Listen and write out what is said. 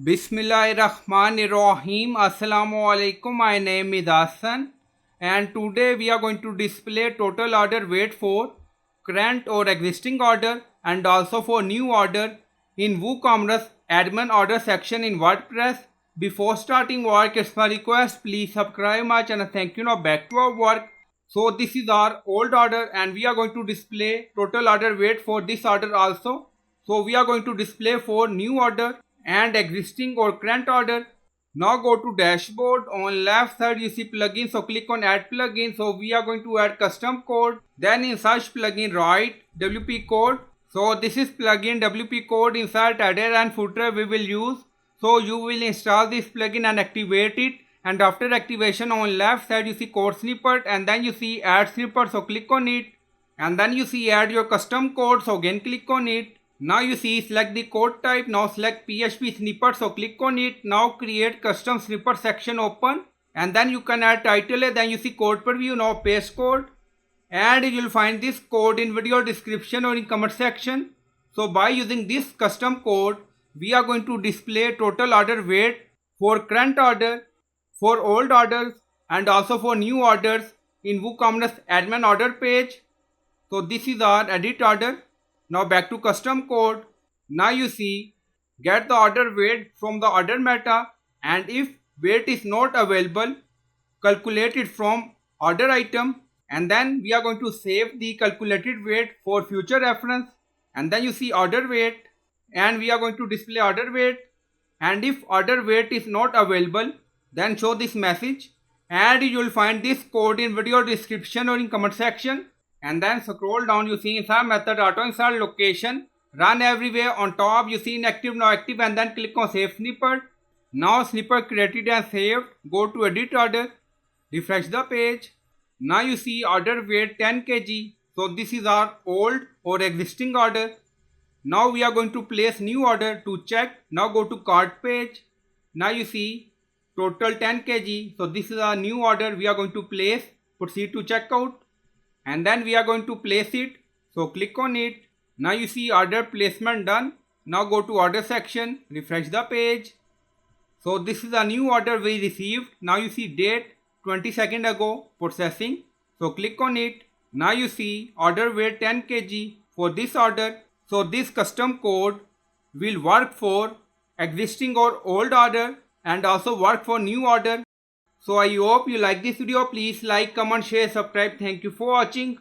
Bismillahirrahmanirrahim. Assalamu alaikum. My name is Hassan and today we are going to display total order weight for current or existing order and also for new order in WooCommerce admin order section in WordPress. Before starting work, it's my request, please subscribe my channel. Thank you. Now back to our work. So this is our old order and we are going to display total order weight for this order also. So we are going to display for new order and existing or current order. Now go to dashboard. On left side you see plugin, so click on add plugin. So we are going to add custom code. Then in search plugin write WP code. So this is plugin WP code. Insert header and footer we will use. So you will install this plugin and activate it, and after activation on left side you see code snippet and then you see add snippet, so click on it and then you see add your custom code, so again click on it. Now you see select the code type. Now select PHP snippet, so click on it. Now create custom snippet section open and then you can add title. Then you see code preview. Now paste code and you will find this code in video description or in comment section. So by using this custom code we are going to display total order weight for current order, for old orders and also for new orders in WooCommerce admin order page. So this is our edit order. Now back to custom code. Now you see get the order weight from the order meta, and if weight is not available, calculate it from order item, and then we are going to save the calculated weight for future reference. And then you see order weight and we are going to display order weight, and if order weight is not available then show this message, and you will find this code in video description or in comment section. And then scroll down, you see insert method auto insert location run everywhere. On top you see inactive, now active, and then click on save snippet. Now snippet created and saved. Go to edit order, refresh the page. Now you see order weight 10 kg. So this is our old or existing order. Now we are going to place new order. To check, now go to cart page. Now you see total 10 kg. So this is our new order we are going to place. Proceed to checkout and then we are going to place it. So click on it. Now you see order placement done. Now go to order section, refresh the page. So this is a new order we received. Now you see date 20 seconds ago, processing. So click on it. Now you see order weight 10 kg for this order. So this custom code will work for existing or old order and also work for new order. So I hope you like this video. Please like, comment, share, subscribe. Thank you for watching.